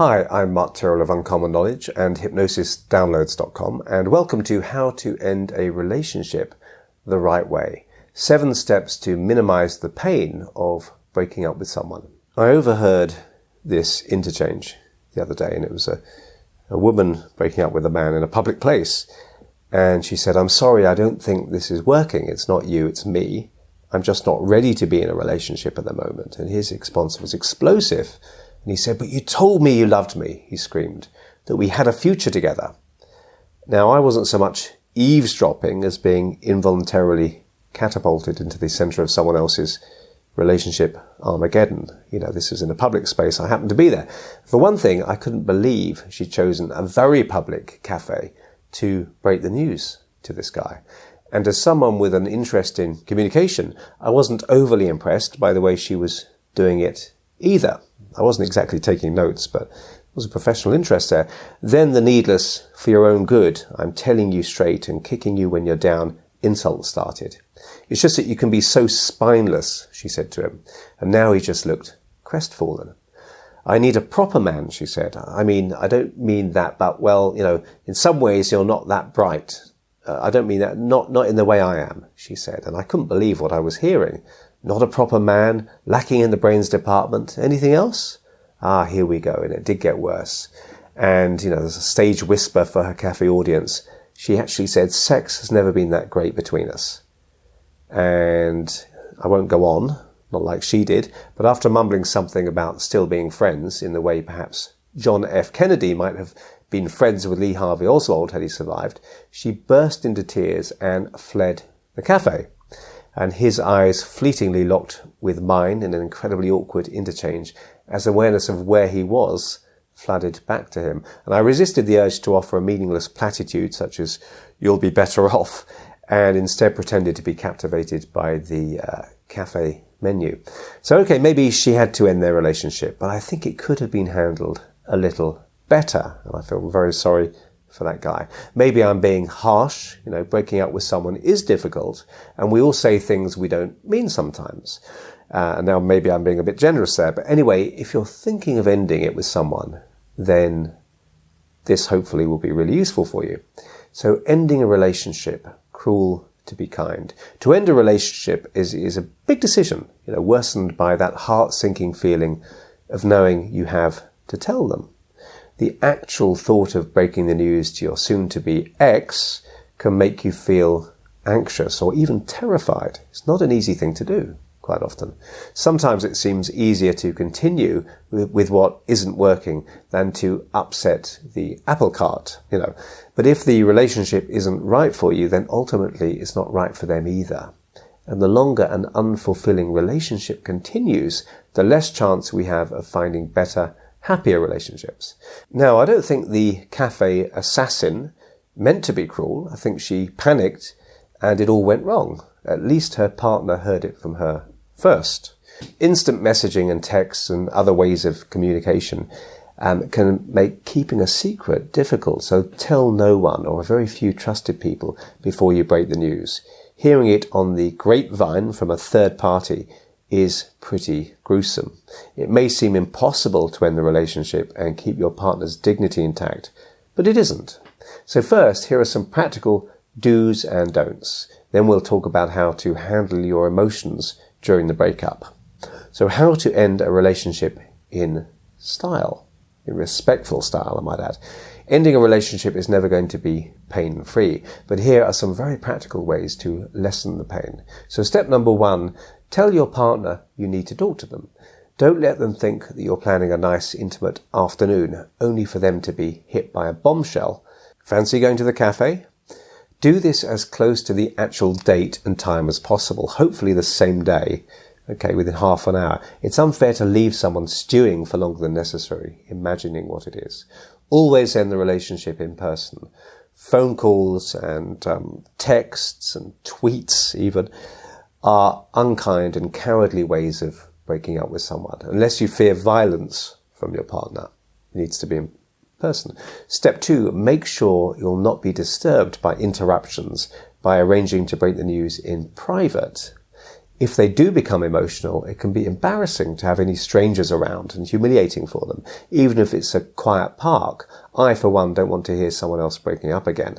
Hi, I'm Mark Tyrrell of Uncommon Knowledge and HypnosisDownloads.com, and welcome to How to End a Relationship the Right Way. 7 steps to minimize the pain of breaking up with someone. I overheard this interchange the other day, and it was a woman breaking up with a man in a public place. And she said, "I'm sorry, I don't think this is working. It's not you, it's me. I'm just not ready to be in a relationship at the moment." And his response was explosive. And he said, "But you told me you loved me," he screamed, "that we had a future together." Now, I wasn't so much eavesdropping as being involuntarily catapulted into the center of someone else's relationship Armageddon. This was in a public space. I happened to be there. For one thing, I couldn't believe she'd chosen a very public cafe to break the news to this guy. And as someone with an interest in communication, I wasn't overly impressed by the way she was doing it either. I wasn't exactly taking notes, but there was a professional interest there. Then the needless, for your own good, I'm telling you straight and kicking you when you're down, insult started. "It's just that you can be so spineless," she said to him. And now he just looked crestfallen. "I need a proper man," she said. "I don't mean that, but well, in some ways you're not that bright. I don't mean that, not in the way I am," she said. And I couldn't believe what I was hearing. Not a proper man, lacking in the brains department. Anything else? Here we go. And it did get worse. And, there's a stage whisper for her cafe audience. She actually said, "Sex has never been that great between us." And I won't go on, not like she did, but after mumbling something about still being friends in the way perhaps John F. Kennedy might have been friends with Lee Harvey Oswald had he survived, she burst into tears and fled the cafe. And his eyes fleetingly locked with mine in an incredibly awkward interchange as awareness of where he was flooded back to him. And I resisted the urge to offer a meaningless platitude such as, "You'll be better off," and instead pretended to be captivated by the cafe menu. So, okay, maybe she had to end their relationship, but I think it could have been handled a little better. And I feel very sorry for that guy. Maybe I'm being harsh. Breaking up with someone is difficult, and we all say things we don't mean sometimes. And now maybe I'm being a bit generous there. But anyway, if you're thinking of ending it with someone, then this hopefully will be really useful for you. So ending a relationship, cruel to be kind. To end a relationship is a big decision, worsened by that heart-sinking feeling of knowing you have to tell them. The actual thought of breaking the news to your soon-to-be ex can make you feel anxious or even terrified. It's not an easy thing to do, quite often. Sometimes it seems easier to continue with what isn't working than to upset the apple cart, But if the relationship isn't right for you, then ultimately it's not right for them either. And the longer an unfulfilling relationship continues, the less chance we have of finding better, happier relationships. Now, I don't think the cafe assassin meant to be cruel. I think she panicked and it all went wrong. At least her partner heard it from her first. Instant messaging and texts and other ways of communication can make keeping a secret difficult. So tell no one or a very few trusted people before you break the news. Hearing it on the grapevine from a third party is pretty gruesome. It may seem impossible to end the relationship and keep your partner's dignity intact, but it isn't. So first, here are some practical do's and don'ts. Then we'll talk about how to handle your emotions during the breakup. So how to end a relationship in style, in respectful style, I might add. Ending a relationship is never going to be pain-free, but here are some very practical ways to lessen the pain. So step number 1, tell your partner you need to talk to them. Don't let them think that you're planning a nice, intimate afternoon, only for them to be hit by a bombshell. Fancy going to the cafe? Do this as close to the actual date and time as possible, hopefully the same day, within half an hour. It's unfair to leave someone stewing for longer than necessary, imagining what it is. Always end the relationship in person. Phone calls and texts and tweets even are unkind and cowardly ways of breaking up with someone. Unless you fear violence from your partner, it needs to be in person. Step 2, make sure you'll not be disturbed by interruptions by arranging to break the news in private. If they do become emotional, it can be embarrassing to have any strangers around and humiliating for them. Even if it's a quiet park, I, for one, don't want to hear someone else breaking up again.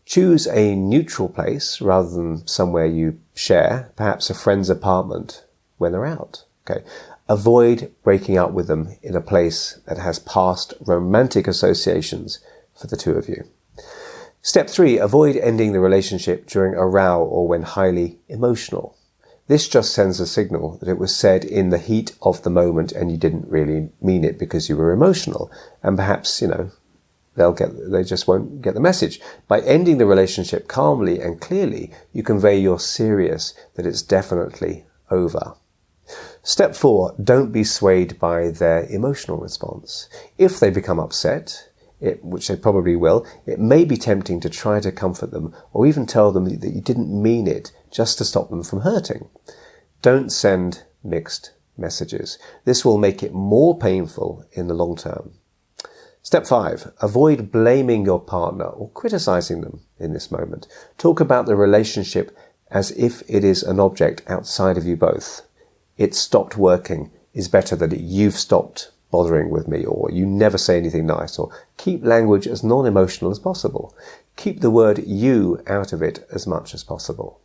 Choose a neutral place rather than somewhere you share, perhaps a friend's apartment when they're out. Okay. Avoid breaking up with them in a place that has past romantic associations for the two of you. Step 3, avoid ending the relationship during a row or when highly emotional. This just sends a signal that it was said in the heat of the moment and you didn't really mean it because you were emotional. And perhaps, they just won't get the message. By ending the relationship calmly and clearly, you convey you're serious, that it's definitely over. Step 4, don't be swayed by their emotional response. If they become upset, which they probably will, it may be tempting to try to comfort them or even tell them that you didn't mean it just to stop them from hurting. Don't send mixed messages. This will make it more painful in the long term. Step 5, avoid blaming your partner or criticizing them in this moment. Talk about the relationship as if it is an object outside of you both. It stopped working is better than you've stopped bothering with me, or you never say anything nice, or keep language as non-emotional as possible. Keep the word you out of it as much as possible.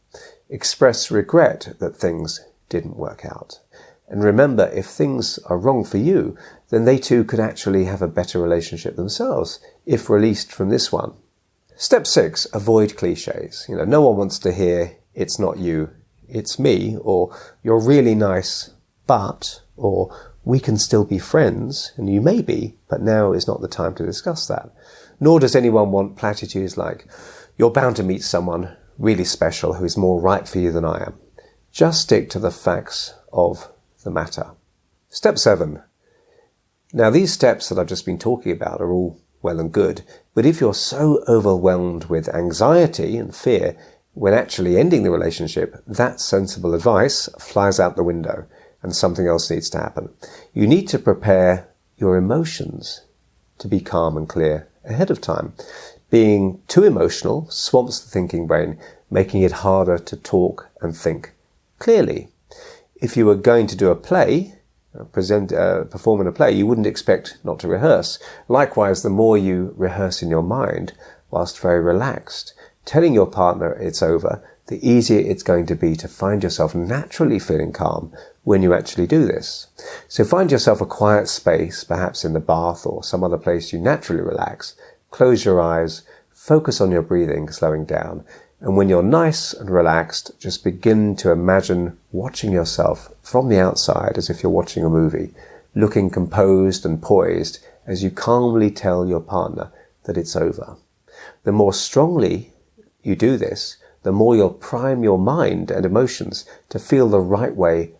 Express regret that things didn't work out. And remember, if things are wrong for you, then they too could actually have a better relationship themselves, if released from this one. Step 6, avoid clichés. No one wants to hear, it's not you, it's me, or you're really nice, but, or we can still be friends, and you may be, but now is not the time to discuss that. Nor does anyone want platitudes like, you're bound to meet someone really special who is more right for you than I am. Just stick to the facts of the matter. Step 7. Now, these steps that I've just been talking about are all well and good, but if you're so overwhelmed with anxiety and fear when actually ending the relationship, that sensible advice flies out the window and something else needs to happen. You need to prepare your emotions to be calm and clear ahead of time. Being too emotional swamps the thinking brain, making it harder to talk and think clearly. If you were going to do a play, perform in a play, you wouldn't expect not to rehearse. Likewise, the more you rehearse in your mind, whilst very relaxed, telling your partner it's over, the easier it's going to be to find yourself naturally feeling calm when you actually do this. So find yourself a quiet space, perhaps in the bath or some other place you naturally relax. Close your eyes, focus on your breathing, slowing down. And when you're nice and relaxed, just begin to imagine watching yourself from the outside as if you're watching a movie, looking composed and poised as you calmly tell your partner that it's over. The more strongly you do this, the more you'll prime your mind and emotions to feel the right way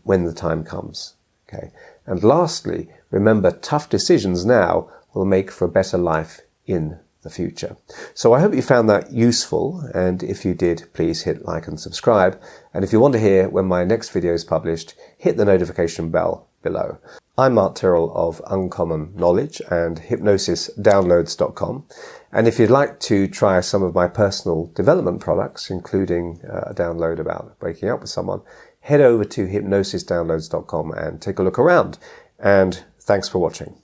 when the time comes. Okay. And lastly, remember, tough decisions now will make for a better life in the future. So I hope you found that useful, and if you did, please hit like and subscribe. And if you want to hear when my next video is published, hit the notification bell below. I'm Mark Tyrrell of Uncommon Knowledge and hypnosisdownloads.com. And if you'd like to try some of my personal development products, including a download about breaking up with someone, head over to hypnosisdownloads.com and take a look around. And thanks for watching.